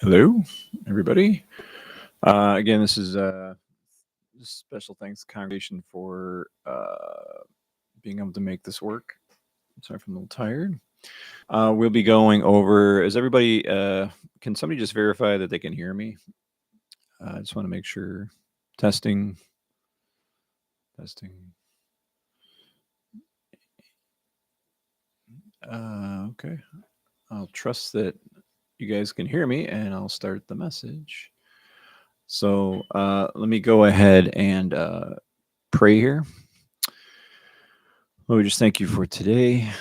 Hello, everybody. Again, this is just special thanks congregation for being able to make this work. Sorry if I'm a little tired. We'll be going over. Is everybody? Can somebody just verify that they can hear me? I just want to make sure. Testing, testing. Okay. I'll trust that you guys can hear me, and I'll start the message. So let me go ahead and pray here. Lord, we just thank you for today.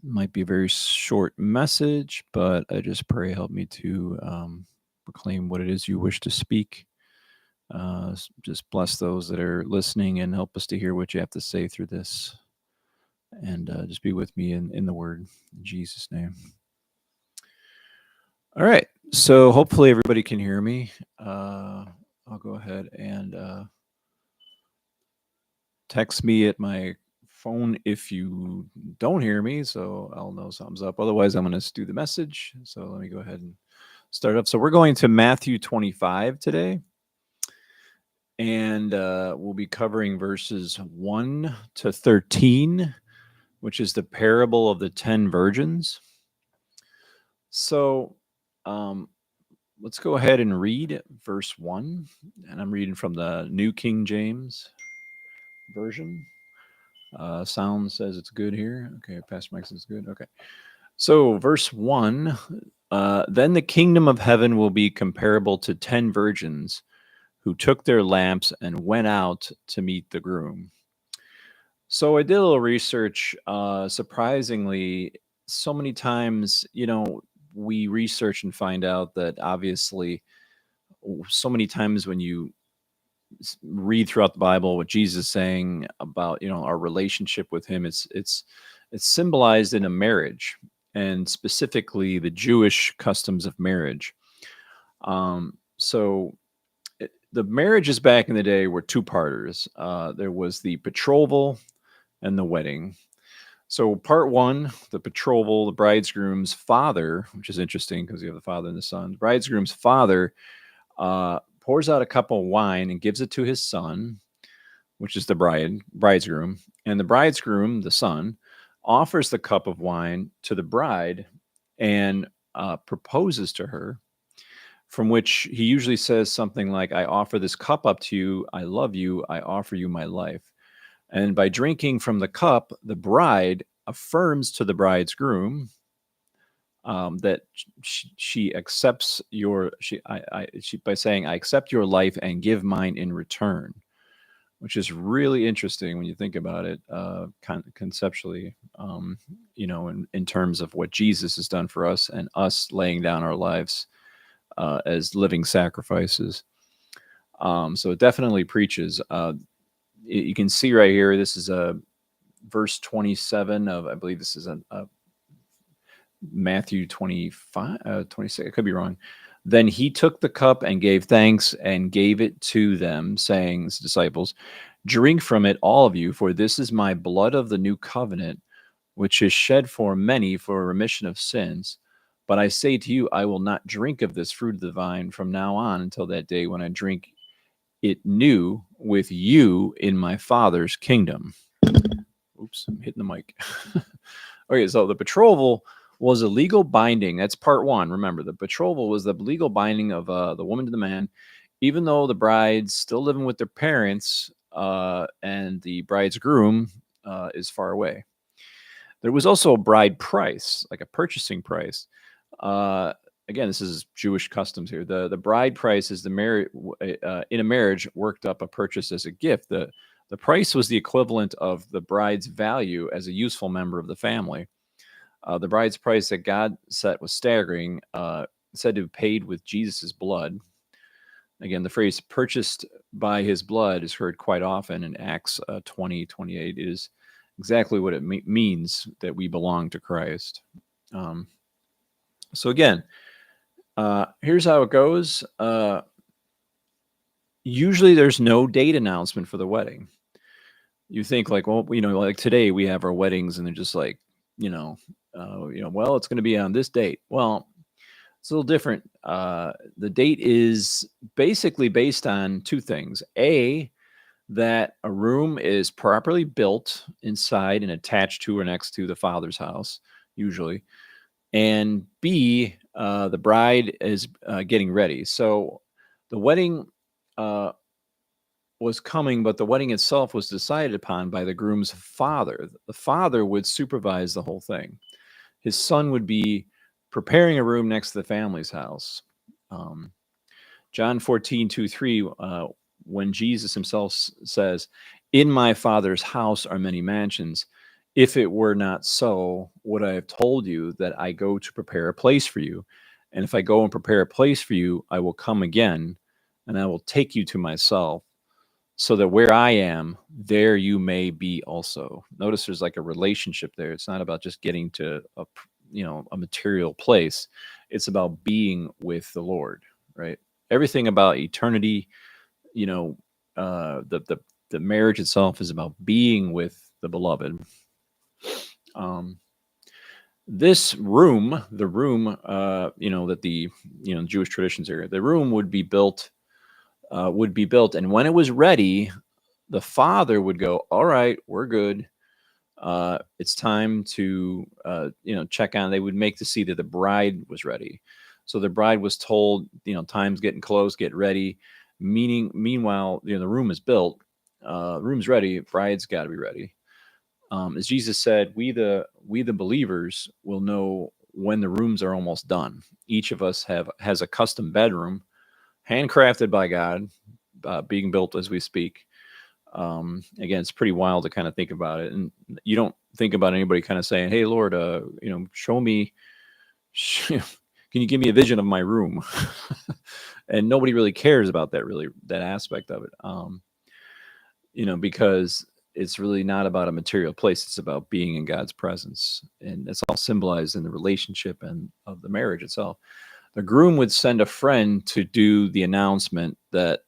Might be a very short message, but I just pray help me to proclaim what it is you wish to speak. Just bless those that are listening and help us to hear what you have to say through this. And just be with me in the word. In Jesus' name. All right. So hopefully everybody can hear me. I'll go ahead and text me at my phone if you don't hear me, so I'll know something's up. Otherwise, I'm going to do the message. So let me go ahead and start up. So we're going to Matthew 25 today, and we'll be covering verses 1 to 13, which is the parable of the 10 virgins. So let's go ahead and read verse 1, and I'm reading from the New King James Version. Sound says it's good here. Okay, Pastor Mike says it's good. Okay. So, verse 1 then the kingdom of heaven will be comparable to 10 virgins who took their lamps and went out to meet the groom. So, I did a little research. Surprisingly, so many times, we research and find out that obviously, so many times when you read throughout the Bible what Jesus is saying about our relationship with Him, it's symbolized in a marriage, and specifically the Jewish customs of marriage. So the marriages back in the day were two-parters. There was the betrothal and the wedding. So part one, the betrothal, the bridegroom's father, which is interesting because you have the father and the son. The bridegroom's father pours out a cup of wine and gives it to his son, which is the bridegroom. And the bridegroom, the son, offers the cup of wine to the bride and proposes to her, from which he usually says something like, I offer this cup up to you. I love you. I offer you my life. And by drinking from the cup, the bride affirms to the bridegroom that she accepts by saying, I accept your life and give mine in return, which is really interesting when you think about it conceptually, in terms of what Jesus has done for us and us laying down our lives as living sacrifices. So it definitely preaches. You can see right here, this is a verse 27 of, I believe this is a Matthew 25, 26, I could be wrong. Then he took the cup and gave thanks and gave it to them, saying, his disciples, drink from it, all of you, for this is my blood of the new covenant, which is shed for many for remission of sins. But I say to you, I will not drink of this fruit of the vine from now on until that day when I drink it new with you in my Father's kingdom. Oops, I'm hitting the mic. Okay, so the betrothal was a legal binding. That's part one. Remember, the betrothal was the legal binding of the woman to the man, even though the bride's still living with their parents and the bride's groom is far away. There was also a bride price, like a purchasing price. Again, this is Jewish customs here. The bride price is in a marriage worked up a purchase as a gift. The price was the equivalent of the bride's value as a useful member of the family. The bride's price that God set was staggering, said to be paid with Jesus's blood. Again, the phrase purchased by his blood is heard quite often in Acts 20:28. It is exactly what it means that we belong to Christ. So again, here's how it goes. Usually there's no date announcement for the wedding. You think like, well, like today we have our weddings and they're just like, well, it's going to be on this date. Well, It's a little different. The date is basically based on two things. A, that a room is properly built inside and attached to or next to the father's house, usually. And B, the bride is getting ready. So the wedding uh, was coming, but the wedding itself was decided upon by the groom's father. The father would supervise the whole thing. His son would be preparing a room next to the family's house. Um, John 14:2-3, when Jesus himself says, "In my Father's house are many mansions. If it were not so, would I have told you that I go to prepare a place for you? And if I go and prepare a place for you, I will come again, and I will take you to myself, so that where I am, there you may be also." Notice there's like a relationship there. It's not about just getting to a material place. It's about being with the Lord, right? Everything about eternity, you know, the marriage itself is about being with the beloved. Um, this room, the room, that the Jewish traditions area, the room would be built, and when it was ready, the father would go, "All right, we're good. It's time to check on." They would make to see that the bride was ready. So the bride was told, time's getting close, get ready. Meanwhile, the room is built, room's ready, bride's got to be ready. As Jesus said, we the believers will know when the rooms are almost done. Each of us has a custom bedroom, handcrafted by God, being built as we speak. Again, it's pretty wild to kind of think about it, and you don't think about anybody kind of saying, "Hey, Lord, show me, can you give me a vision of my room?" And nobody really cares about that aspect of it, because it's really not about a material place. It's about being in God's presence, and it's all symbolized in the relationship and of the marriage itself. The groom would send a friend to do the announcement that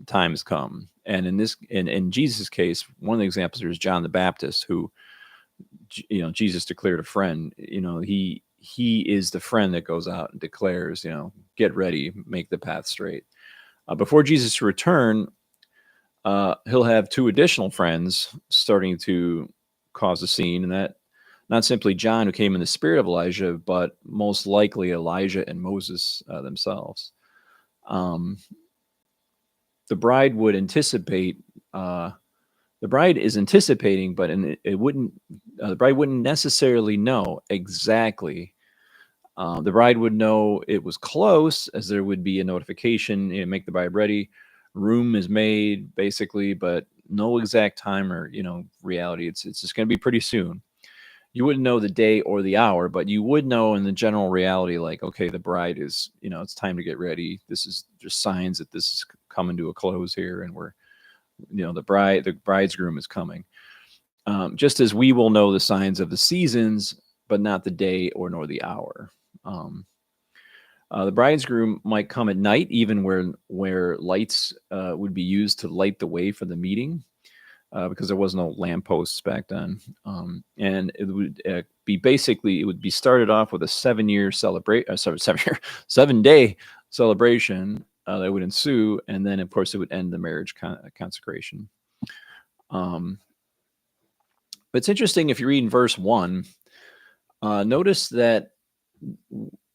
time has come. And in Jesus' case, one of the examples here is John the Baptist, who Jesus declared a friend. He is the friend that goes out and declares, get ready, make the path straight. Before Jesus' return, he'll have two additional friends starting to cause a scene, and that not simply John, who came in the spirit of Elijah, but most likely Elijah and Moses themselves. Um, the bride would anticipate. The bride is anticipating, but it wouldn't. The bride wouldn't necessarily know exactly. The bride would know it was close, as there would be a notification, make the bride ready. Room is made, basically, but no exact time or reality. It's just going to be pretty soon. You wouldn't know the day or the hour, but you would know in the general reality, like, okay, the bride is, it's time to get ready. This is just signs that this is coming to a close here, and we're, the bridegroom is coming. Just as we will know the signs of the seasons, but not the day or nor the hour. The bridegroom might come at night, even where lights would be used to light the way for the meeting. Because there was no lampposts back then. And it would it would be started off with a 7-year celebration, 7-day celebration that would ensue. And then, of course, it would end the marriage consecration. But it's interesting if you read in verse 1, notice that,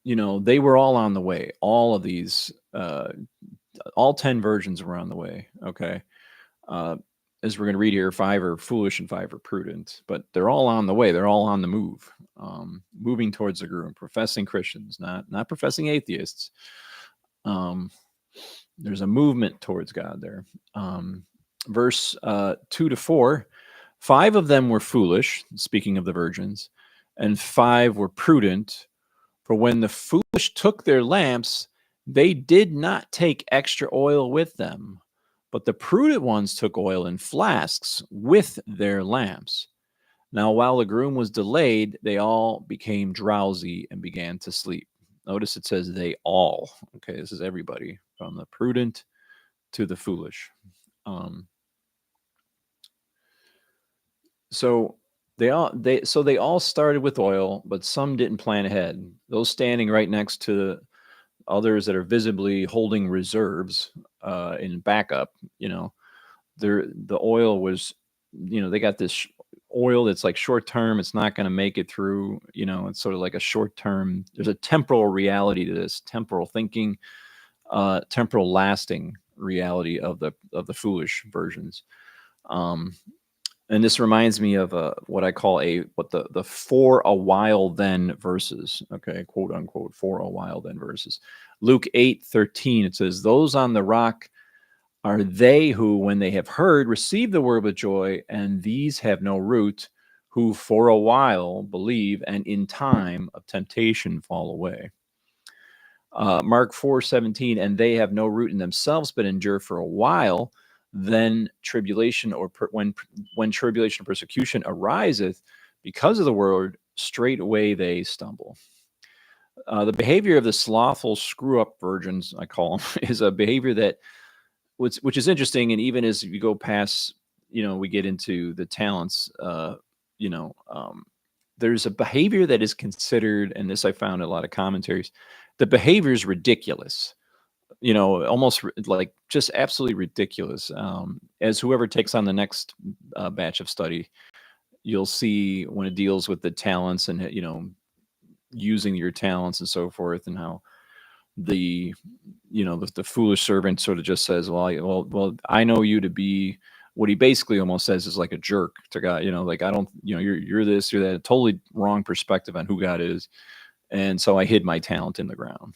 they were all on the way. All of these, all 10 virgins were on the way. Okay. As we're going to read here, 5 are foolish and 5 are prudent, but they're all on the way. They're all on the move, moving towards the groom, professing Christians, not professing atheists. There's a movement towards God there. Verse 2-4, 5 of them were foolish, speaking of the virgins, and 5 were prudent. For when the foolish took their lamps, they did not take extra oil with them. But the prudent ones took oil in flasks with their lamps. Now, while the groom was delayed, they all became drowsy and began to sleep. Notice it says they all. Okay, this is everybody, from the prudent to the foolish. So they all started with oil, but some didn't plan ahead. Those standing right next to others that are visibly holding reserves in backup. The oil was, they got this oil that's like short term. It's not going to make it through. It's sort of like a short term. There's a temporal reality to this, temporal thinking, temporal lasting reality of the foolish versions. Um, and this reminds me of what I call what the for a while then verses. Okay, quote unquote, for a while then verses. Luke 8:13. It says, "Those on the rock are they who, when they have heard, receive the word with joy, and these have no root, who for a while believe, and in time of temptation fall away." Mark 4:17, "And they have no root in themselves, but endure for a while. Then tribulation, when tribulation or persecution ariseth because of the word, straightway they stumble." The behavior of the slothful screw-up virgins, I call them, is a behavior that which is interesting. And even as you go past, we get into the talents, you know, um, there's a behavior that is considered, and this I found in a lot of commentaries, the behavior is ridiculous, almost like just absolutely ridiculous. As whoever takes on the next batch of study, you'll see when it deals with the talents and, using your talents and so forth, and how the the foolish servant sort of just says, well, I know you to be, what he basically almost says is like a jerk to God, like, I don't, you're this, you're that, totally wrong perspective on who God is, and so I hid my talent in the ground.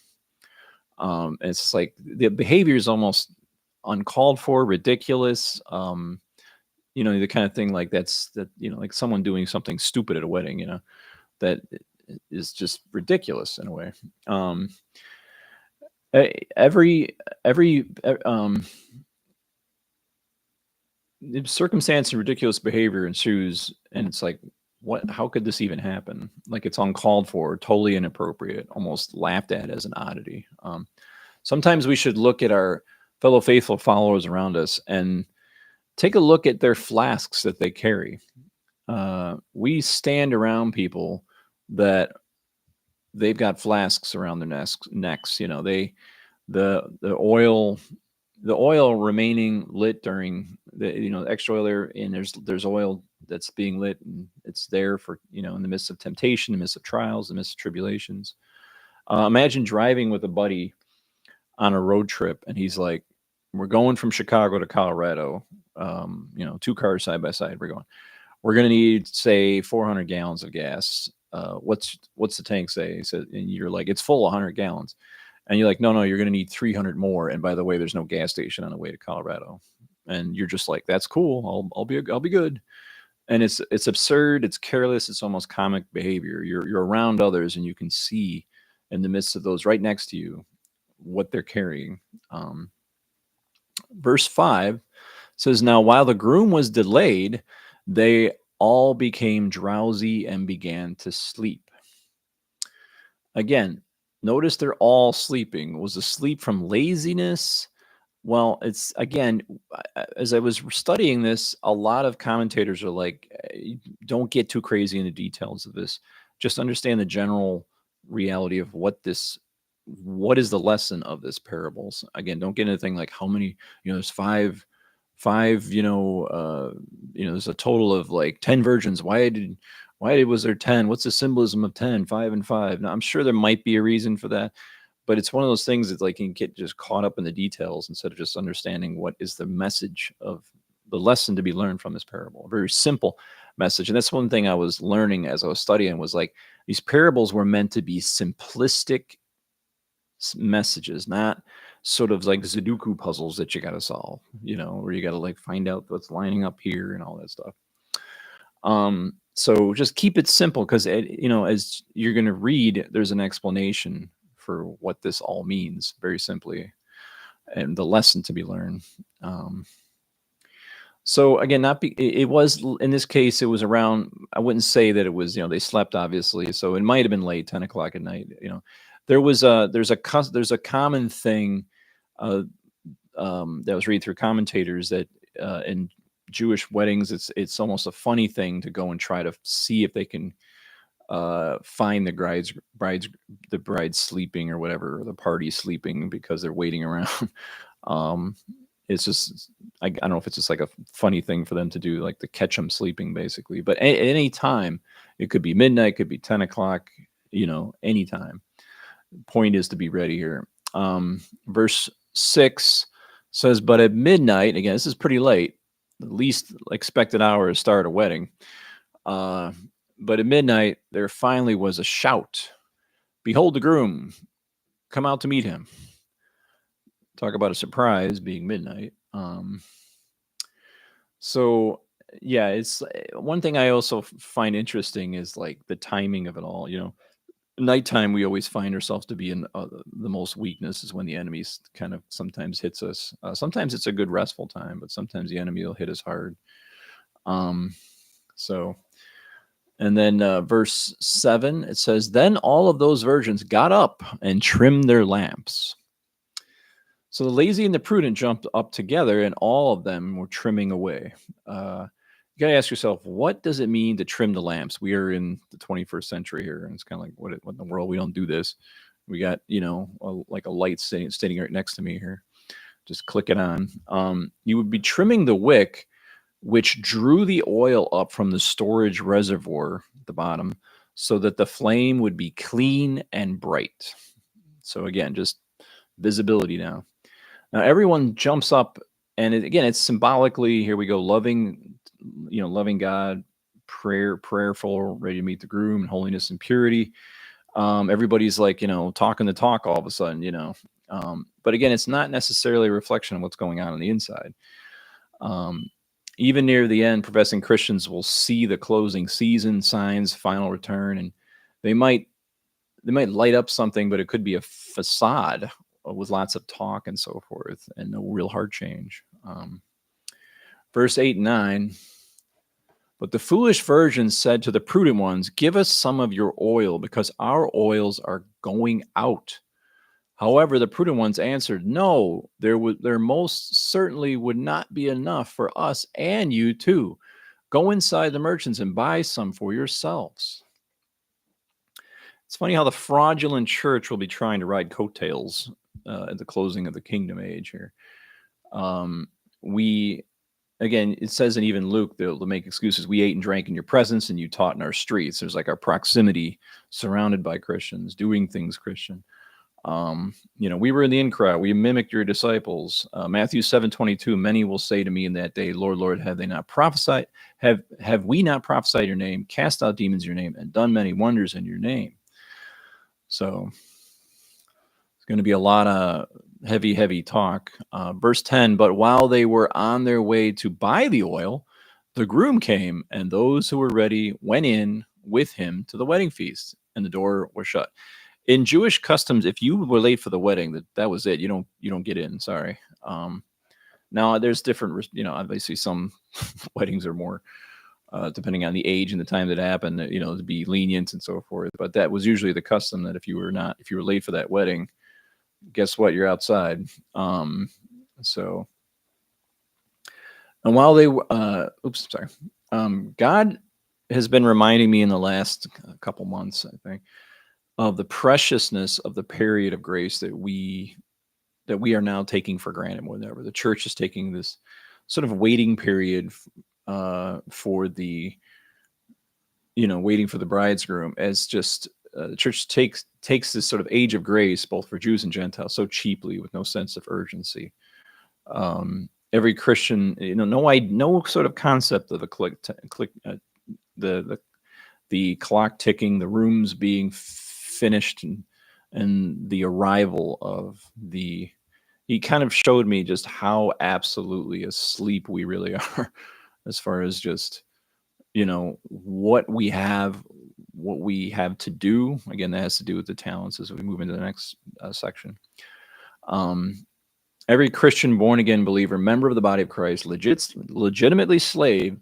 And it's just like the behavior is almost uncalled for, ridiculous. The kind of thing like like someone doing something stupid at a wedding, that is just ridiculous in a way. Um, every circumstance and ridiculous behavior ensues, and it's like, what? How could this even happen? Like, it's uncalled for, totally inappropriate, almost laughed at as an oddity. Sometimes we should look at our fellow faithful followers around us and take a look at their flasks that they carry. We stand around people that they've got flasks around their necks. The oil remaining lit during the extra oil there, and there's oil that's being lit, and it's there for, in the midst of temptation, in the midst of trials, in the midst of tribulations. Imagine driving with a buddy on a road trip, and he's like, we're going from Chicago to Colorado, two cars side by side, we're going to need, say, 400 gallons of gas. What's the tank say? He said, and you're like, it's full 100 gallons. And you're like, no, you're going to need 300 more. And by the way, there's no gas station on the way to Colorado. And you're just like, that's cool. I'll be good. And it's absurd. It's careless. It's almost comic behavior. You're around others, and you can see in the midst of those right next to you what they're carrying. Verse 5 says, "Now while the groom was delayed, they all became drowsy and began to sleep." Again, notice they're all sleeping. Was the sleep from laziness? Well, it's, again, as I was studying this, a lot of commentators are like, don't get too crazy in the details of this. Just understand the general reality of what is the lesson of this parables. Again, don't get anything like how many, there's five, there's a total of like 10 virgins. Was there 10? What's the symbolism of 10, 5 and 5? Now, I'm sure there might be a reason for that, but it's one of those things that, like, you can get just caught up in the details instead of just understanding what is the message of the lesson to be learned from this parable. A very simple message. And that's one thing I was learning as I was studying, was like, these parables were meant to be simplistic messages, not sort of like Sudoku puzzles that you got to solve, where you got to like find out what's lining up here and all that stuff. So just keep it simple, because as you're going to read, there's an explanation for what this all means, very simply, and the lesson to be learned. So again, it was, in this case, it was around, I wouldn't say that it was, they slept, obviously, so it might have been late, 10 o'clock at night. There's a common thing that I was reading through commentators, that in Jewish weddings, it's almost a funny thing to go and try to see if they can find the bride sleeping or whatever, or the party sleeping because they're waiting around. um, it's just I don't know if it's just like a funny thing for them to do, like to catch them sleeping, basically. But at any time, it could be midnight, could be 10 o'clock, anytime. Point is to be ready here. Verse 6 says, "But at midnight," again, this is pretty late, the least expected hour to start a wedding. Uh, but at midnight, there finally was a shout. Behold the groom, come out to meet him. Talk about a surprise being midnight. So yeah, it's one thing I also find interesting is like the timing of it all. Nighttime we always find ourselves to be in the most weakness is when the enemy's kind of sometimes hits us. Sometimes it's a good restful time, but sometimes the enemy will hit us hard. Um, so and then verse 7, it says, "Then all of those virgins got up and trimmed their lamps." So the lazy and the prudent jumped up together, and all of them were trimming away. You got to ask yourself, what does it mean to trim the lamps? We are in the 21st century here, and it's kind of like, what in the world? We don't do this. We got, like a light standing right next to me here. Just click it on. You would be trimming the wick, which drew the oil up from the storage reservoir at the bottom, so that the flame would be clean and bright. So again, just visibility now. Now everyone jumps up, and again, it's symbolically, here we go, loving God, prayerful, ready to meet the groom, and holiness and purity. Everybody's like, talking the talk all of a sudden. But again, it's not necessarily a reflection of what's going on the inside. Even near the end, professing Christians will see the closing season signs, final return, and they might light up something, but it could be a facade with lots of talk and so forth, and no real heart change. Verse 8 and 9. "But the foolish virgins said to the prudent ones, 'Give us some of your oil, because our oils are going out.' However, the prudent ones answered, 'No, there most certainly would not be enough for us and you too. Go inside the merchants and buy some for yourselves.'" It's funny how the fraudulent church will be trying to ride coattails at the closing of the kingdom age here. We Again, it says in even Luke, they'll make excuses. We ate and drank in your presence, and you taught in our streets. There's like our proximity, surrounded by Christians, doing things Christian. We were in the in crowd. We mimicked your disciples. Matthew 7:22. "Many will say to me in that day, Lord, Lord, have they not prophesied? Have we not prophesied your name, cast out demons in your name, and done many wonders in your name?" So it's going to be a lot of heavy talk. Verse 10, "But while they were on their way to buy the oil, the groom came, and those who were ready went in with him to the wedding feast, and the door was shut." In Jewish customs, if you were late for the wedding, that was it. You don't get in. Sorry. Now there's different. Obviously some weddings are more depending on the age and the time that happened. To be lenient and so forth. But that was usually the custom, that if you were late for that wedding, guess what? You're outside. So, and while they, sorry. God has been reminding me in the last couple months, I think, of the preciousness of the period of grace that we are now taking for granted more than ever. The church is taking this sort of waiting period for the, waiting for the bridegroom, as just the church takes this sort of age of grace, both for Jews and Gentiles, so cheaply with no sense of urgency. Every Christian, no sort of concept of the clock ticking, the rooms being finished, and the arrival of the. He kind of showed me just how absolutely asleep we really are, as far as just what we have to do. Again, that has to do with the talents as we move into the next section. Every Christian born again believer, member of the body of Christ, legitimately saved,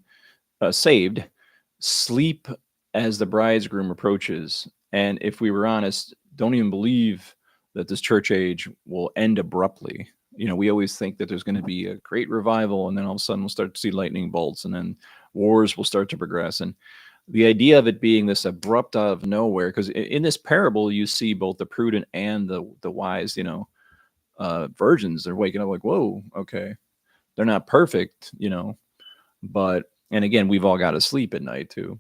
sleep as the bridegroom approaches. And if we were honest, don't even believe that this church age will end abruptly. We always think that there's going to be a great revival, and then all of a sudden we'll start to see lightning bolts, and then wars will start to progress. And The idea of it being this abrupt out of nowhere, because in this parable you see both the prudent and the wise, virgins. They're waking up like, whoa, okay, they're not perfect, but and again, we've all got to sleep at night too,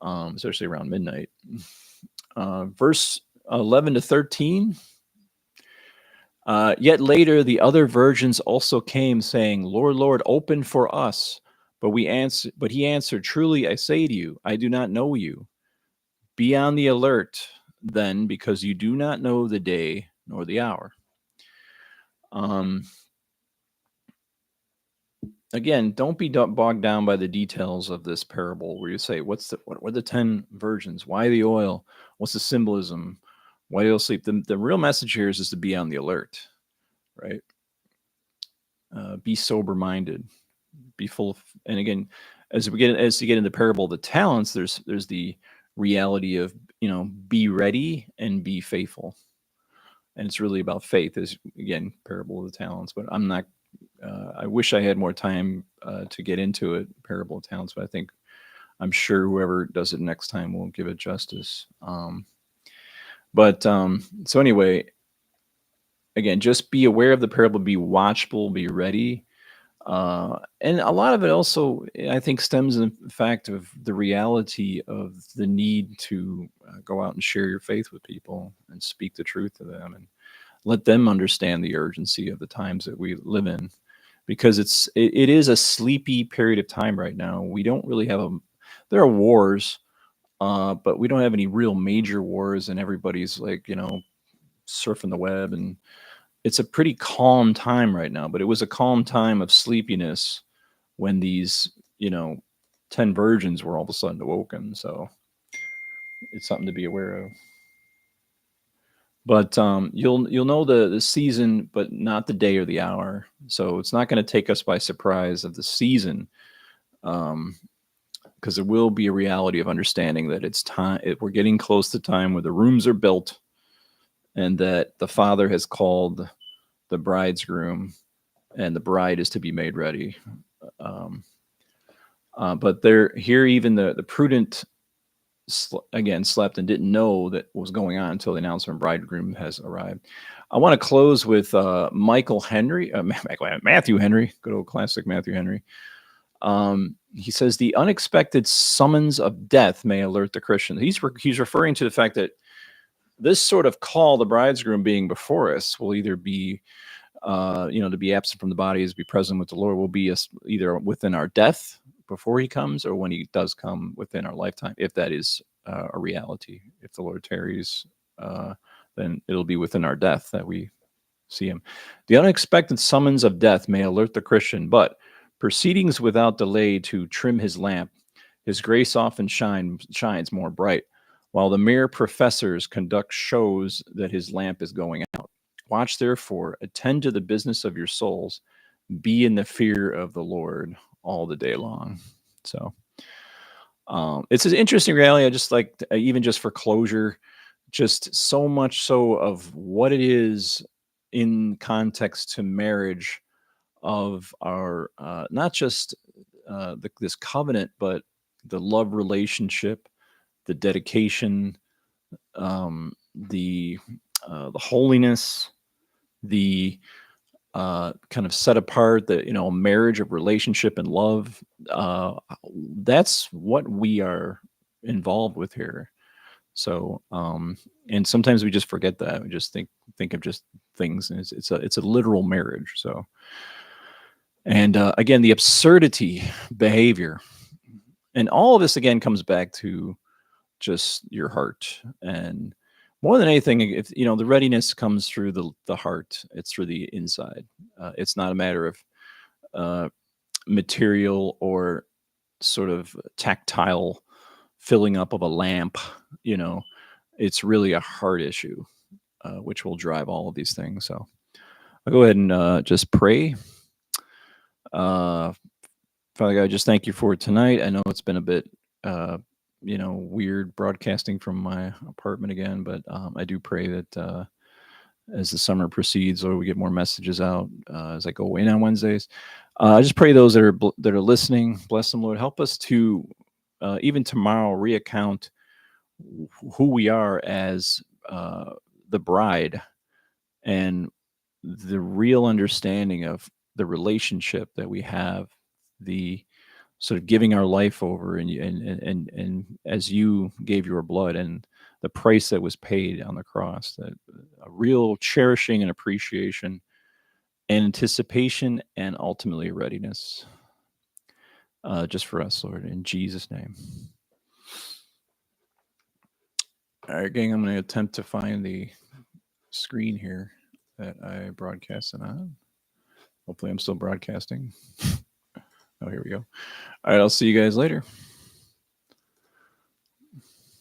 especially around midnight. Verse 11 to 13. Yet later the other virgins also came, saying, Lord, Lord, open for us. But he answered, Truly I say to you, I do not know you. Be on the alert then, because you do not know the day nor the hour. Again, don't be bogged down by the details of this parable where you say, what are the 10 virgins? Why the oil? What's the symbolism? Why you'll sleep? The real message here is to be on the alert, right? Be sober minded, be full of, and again, as you get in the parable of the talents, there's the reality of, be ready and be faithful. And it's really about faith, is again, parable of the talents, but I'm not, I wish I had more time to get into it, parable of talents, but I'm sure whoever does it next time will give it justice. So anyway, again, just be aware of the parable, be watchful, be ready. And a lot of it also, I think, stems in the fact of the reality of the need to go out and share your faith with people and speak the truth to them and let them understand the urgency of the times that we live in, because it is a sleepy period of time right now. We don't really have there are wars, but we don't have any real major wars, and everybody's like, surfing the web, and it's a pretty calm time right now. But it was a calm time of sleepiness when these 10 virgins were all of a sudden awoken. So it's something to be aware of. But you'll know the season, but not the day or the hour. So it's not going to take us by surprise of the season, because there will be a reality of understanding that it's time. We're getting close to time where the rooms are built, and that the Father has called the bridegroom, and the bride is to be made ready. But here, even the prudent again slept and didn't know that was going on until the announcement bridegroom has arrived. I want to close with Matthew Henry, good old classic Matthew Henry. He says the unexpected summons of death may alert the Christian. He's referring to the fact that this sort of call, the bridegroom being before us, will either be to be absent from the body is be present with the Lord, will be either within our death before he comes, or when he does come within our lifetime, if that is a reality. If the Lord tarries, then it'll be within our death that we see him. The unexpected summons of death may alert the Christian, but proceedings without delay to trim his lamp, his grace often shines more bright, while the mere professors conduct shows that his lamp is going out. Watch therefore, attend to the business of your souls, be in the fear of the Lord all the day long. So it's an interesting reality. I just like, even just for closure, just so much so of what it is in context to marriage, of our not just this covenant, but the love relationship, the dedication, the holiness, the kind of set apart, the marriage of relationship and love. That's what we are involved with here. So and sometimes we just forget that. We just think of just things, and it's a literal marriage. So, and again, the absurdity behavior, and all of this again comes back to just your heart. And more than anything, if the readiness comes through the heart, it's through the inside. It's not a matter of material or sort of tactile filling up of a lamp. It's really a heart issue, which will drive all of these things. So I'll go ahead and just pray. Father God, just thank you for tonight. I know it's been a bit weird broadcasting from my apartment again, but I do pray that as the summer proceeds, or we get more messages out as I go in on Wednesdays. I just pray those that are listening, bless them, Lord. Help us to even tomorrow, reaccount who we are as the bride, and the real understanding of the relationship that we have, the sort of giving our life over, and as you gave your blood, and the price that was paid on the cross, that a real cherishing and appreciation and anticipation and ultimately readiness, just for us, Lord, in Jesus' name. All right, gang, I'm going to attempt to find the screen here that I broadcasted on. Hopefully, I'm still broadcasting. Oh, here we go. All right, I'll see you guys later.